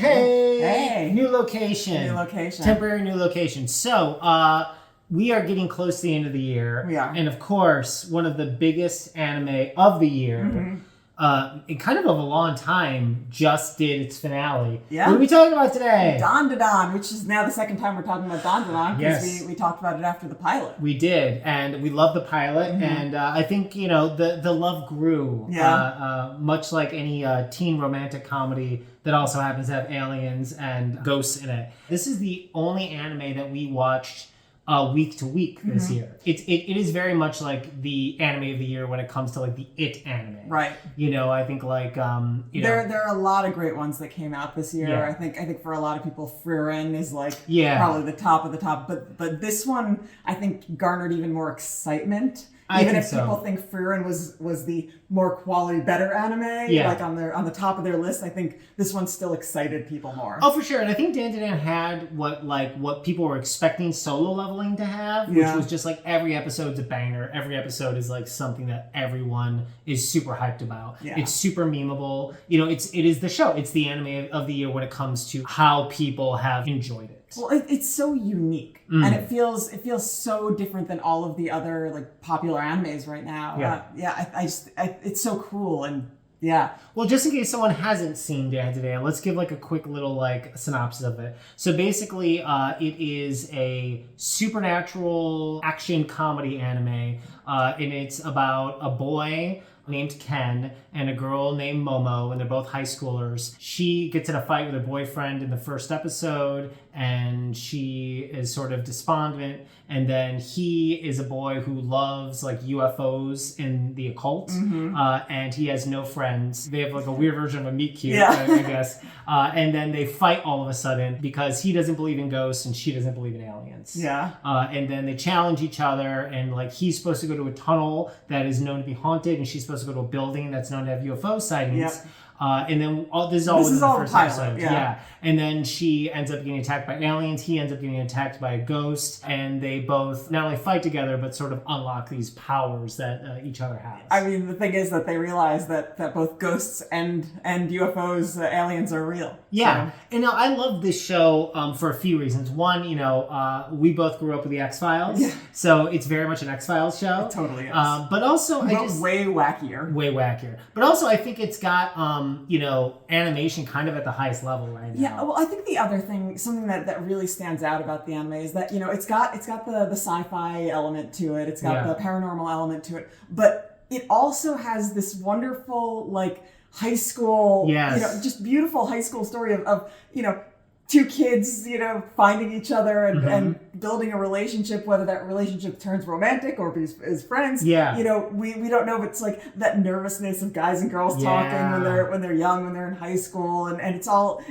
Hey! New location. New location. Temporary new location. So, we are getting close to the end of the year. We are. And of course, one of the biggest anime of the year, in kind of a long time, just did its finale. Yeah. What are we talking about today? Dandadan, which is now the second time we're talking about Dandadan, because Yes. we talked about it after the pilot. We did, and we love the pilot, and I think, the love grew. Yeah. Much like any teen romantic comedy that also happens to have aliens and ghosts in it. This is the only anime that we watched week to week this year. It is very much like the anime of the year when it comes to like the It anime. Right. I think like there are a lot of great ones that came out this year. Yeah. I think for a lot of people, Frieren is like Yeah. probably the top of the top. But this one I think garnered even more excitement. I Even think if so. people think Frieren was the more quality, better anime, Yeah. like on the top of their list, I think this one still excited people more. Oh, for sure. And I think Dandadan had what people were expecting solo leveling to have, which Yeah. was just like every episode's a banger. Every episode is like something that everyone is super hyped about. Yeah. It's super memeable. It is the show. It's the anime of the year when it comes to how people have enjoyed it. Well, it's so unique, and it feels so different than all of the other like popular animes right now. Yeah. It's so cool, and yeah. Well, just in case someone hasn't seen Dandadan, let's give like a quick little like synopsis of it. So basically, it is a supernatural action comedy anime, and it's about a boy named Ken and a girl named Momo, and they're both high schoolers. She gets in a fight with her boyfriend in the first episode, and she is sort of despondent. And then he is a boy who loves like UFOs and the occult, and he has no friends. They have like a weird version of a meet cute, Yeah. I guess. And then they fight all of a sudden because he doesn't believe in ghosts and she doesn't believe in aliens. Yeah. And then they challenge each other, and like he's supposed to go to a tunnel that is known to be haunted, and she's supposed to go to a building that's known to have UFO sightings. Yep. And then this is all within the first pilot, episode. yeah. And then she ends up getting attacked by aliens. He ends up getting attacked by a ghost, and they both not only fight together but sort of unlock these powers that each other has. I mean, the thing is that they realize that both ghosts and UFOs, aliens, are real. Yeah, So, and I love this show for a few reasons. One, we both grew up with the X-Files, so it's very much an X-Files show. It totally is. But also, way wackier. way wackier. But also, I think it's got animation kind of at the highest level right now. Yeah, well, I think the other thing, something that really stands out about the anime is that, it's got the sci-fi element to it, it's got the paranormal element to it, but it also has this wonderful, like, high school, just beautiful high school story of two kids, finding each other and building a relationship, whether that relationship turns romantic or is friends. Yeah. We don't know if it's like that nervousness of guys and girls talking when they're young, when they're in high school, and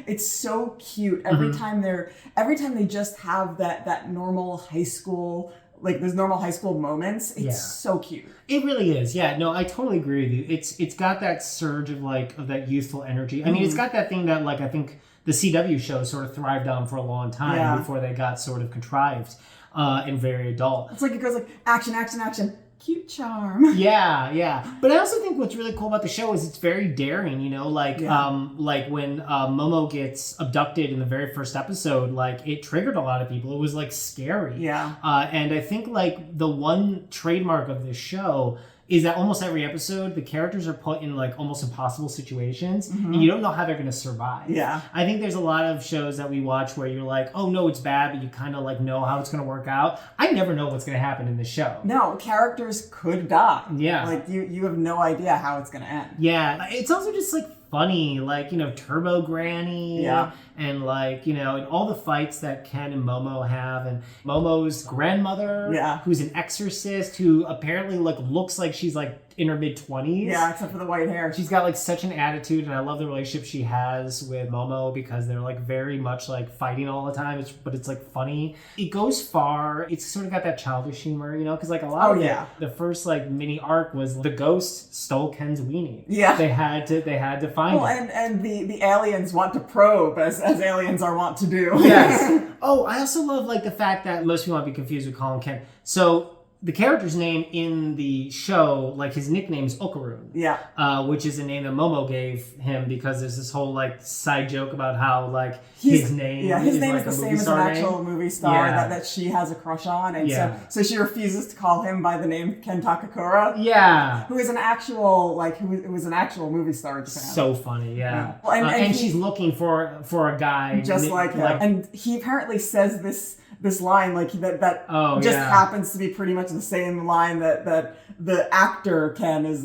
it's so cute every time they just have that normal high school, like those normal high school moments. It's so cute. It really is. Yeah, no, I totally agree with you. It's got that surge of that youthful energy. I mean, it's got that thing that like I think the CW show sort of thrived on for a long time before they got sort of contrived and very adult. It's like it goes like action, action, action. Cute charm. Yeah. But I also think what's really cool about the show is it's very daring, like when Momo gets abducted in the very first episode, like it triggered a lot of people. It was like scary. Yeah. And I think like the one trademark of this show is that almost every episode, the characters are put in like almost impossible situations and you don't know how they're going to survive. Yeah. I think there's a lot of shows that we watch where you're like, oh no, it's bad, but you kind of like know how it's going to work out. I never know what's going to happen in this show. No, characters could die. Yeah. Like you have no idea how it's going to end. Yeah. It's also just like funny, like, Turbo Granny. Yeah. And like, and all the fights that Ken and Momo have, and Momo's grandmother, who's an exorcist, who apparently like looks like she's like in her mid-20s. Yeah, except for the white hair. She's got like such an attitude, and I love the relationship she has with Momo because they're like very much like fighting all the time, but it's like funny. It goes far. It's sort of got that childish humor, because like a lot of the first like mini arc was the ghost stole Ken's weenie. Yeah. They had to find it. And the aliens want to probe as aliens are wont to do. Yes. Oh, I also love like the fact that most people might be confused with Colin Ken. So the character's name in the show, like his nickname is Okarun. Yeah. Which is a name that Momo gave him because there's this whole like side joke about how like his name his is name like is the a same as an actual movie star that she has a crush on, and so she refuses to call him by the name Ken Takakura. Yeah. Who is an actual who was an actual movie star in Japan. So funny, yeah. Well, and she's looking for a guy just like him. And he apparently says this line like that happens to be pretty much the same line that the actor Ken is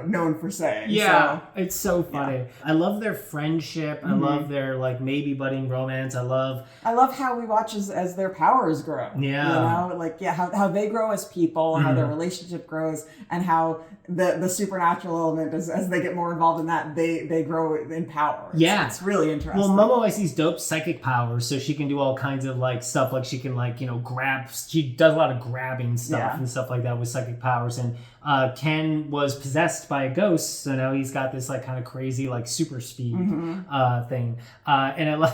known for saying. Yeah, so, it's so funny. Yeah. I love their friendship. I love their like maybe budding romance. I love how we watch as their powers grow. Yeah, how they grow as people, how their relationship grows, and how the supernatural element as they get more involved in that they grow in power. It's really interesting. Well, Momo has these dope psychic powers, so she can do all kinds of like stuff. Like she can grab. She does a lot of grabbing stuff and stuff like that with psychic powers. And Ken was possessed by a ghost, so now he's got this like kind of crazy like super speed thing. And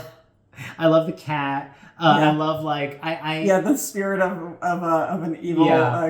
I love the cat. I love the spirit of an evil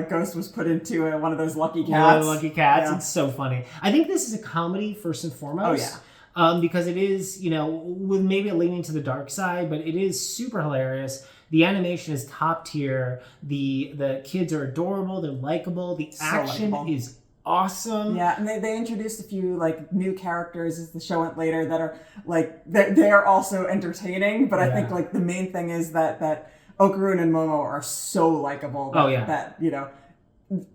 ghost was put into one of those lucky cats. One of the lucky cats. Yeah. It's so funny. I think this is a comedy first and foremost. Oh yeah. Because it is, with maybe a leaning to the dark side, but it is super hilarious. The animation is top tier. The kids are adorable. They're likable. The action is awesome. Yeah, and they introduced a few like new characters as the show went later that are like they are also entertaining. But I think like the main thing is that Okarun and Momo are so likable. That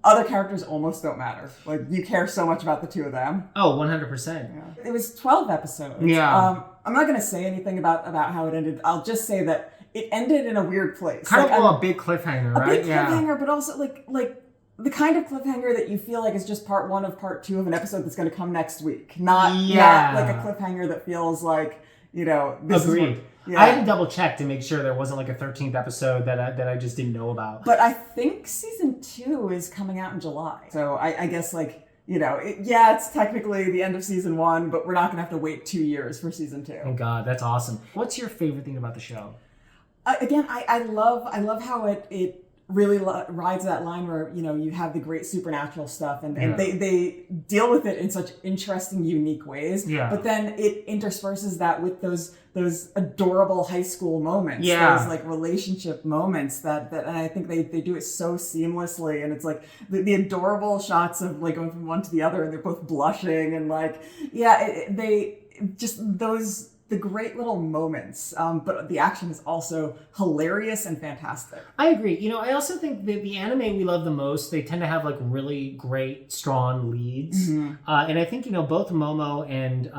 other characters almost don't matter. Like you care so much about the two of them. Oh, 100%. It was 12 episodes. Yeah. I'm not going to say anything about how it ended. I'll just say that it ended in a weird place. Kind of a big cliffhanger, right? A big cliffhanger, but also like the kind of cliffhanger that you feel like is just part one of part two of an episode that's going to come next week. Not like a cliffhanger that feels like, this Agreed. I had to double check to make sure there wasn't like a 13th episode that I just didn't know about. But I think season 2 is coming out in July. So I guess like, it's technically the end of season 1, but we're not going to have to wait 2 years for season 2. Oh God, that's awesome. What's your favorite thing about the show? Again, I love how it really rides that line where you have the great supernatural stuff and they deal with it in such interesting, unique ways. Yeah. But then it intersperses that with those adorable high school moments. Yeah. Those like relationship moments that and I think they do it so seamlessly, and it's like the adorable shots of like going from one to the other and they're both blushing and like they just the great little moments, but the action is also hilarious and fantastic. I agree. I also think that the anime we love the most, they tend to have like really great, strong leads. And I think, both Momo and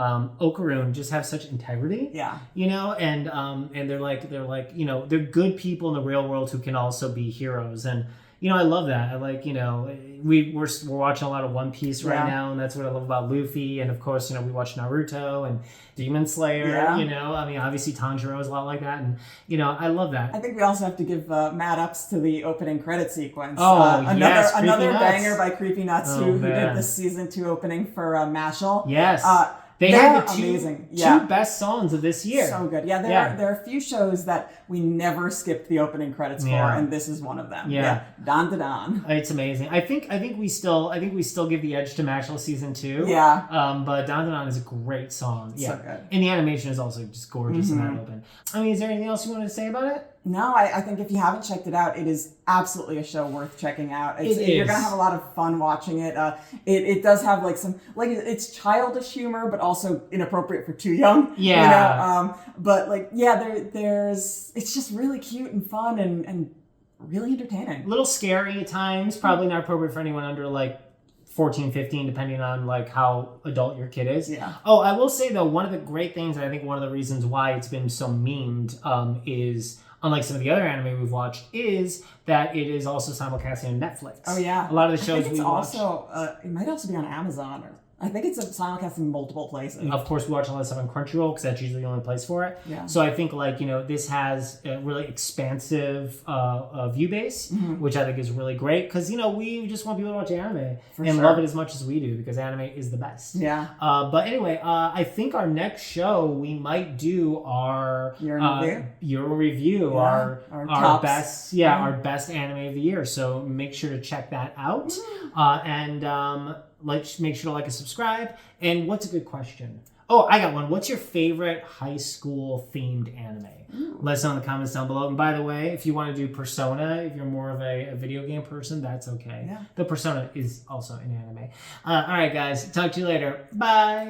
Okarun just have such integrity. Yeah. And they're like, they're good people in the real world who can also be heroes. And I love that. I like, we're watching a lot of One Piece right now, and that's what I love about Luffy. And of course, we watch Naruto and Demon Slayer. Yeah. Obviously Tanjiro is a lot like that, and I love that. I think we also have to give mad ups to the opening credit sequence. Another banger by Creepy Nuts, who did the season 2 opening for Mashal. Yes. They had the amazing. Two best songs of this year. So good. Yeah, there are a few shows that we never skipped the opening credits for, and this is one of them. Yeah. Dandadan. It's amazing. I think we still give the edge to Mashal season 2. Yeah. But Dandadan is a great song. Yeah. So good. And the animation is also just gorgeous in that open. Is there anything else you wanted to say about it? No, I think if you haven't checked it out, it is absolutely a show worth checking out. You're gonna have a lot of fun watching it. It does have like some it's childish humor, but also inappropriate for too young. Yeah. There's it's just really cute and fun and really entertaining. A little scary at times, probably not appropriate for anyone under like 14, 15, depending on like how adult your kid is. Yeah. Oh, I will say though, one of the great things, and I think one of the reasons why it's been so memed, is unlike some of the other anime we've watched, is that it is also simulcasting on Netflix. Oh yeah. A lot of the shows we watch. Also, it might also be on Amazon or I think it's simulcast in multiple places. Of course, we watch a lot of stuff on Crunchyroll because that's usually the only place for it. Yeah. So I think this has a really expansive view base, which I think is really great because we just want people to watch anime and love it as much as we do because anime is the best. Yeah. But anyway, I think our next show we might do our year review, our best our best anime of the year. So make sure to check that out and. Make sure to like and subscribe. And what's a good question? Oh, I got one. What's your favorite high school themed anime? Let us know in the comments down below. And by the way, if you want to do Persona, if you're more of a video game person, that's okay. Yeah. The Persona is also an anime. All right, guys. Talk to you later. Bye.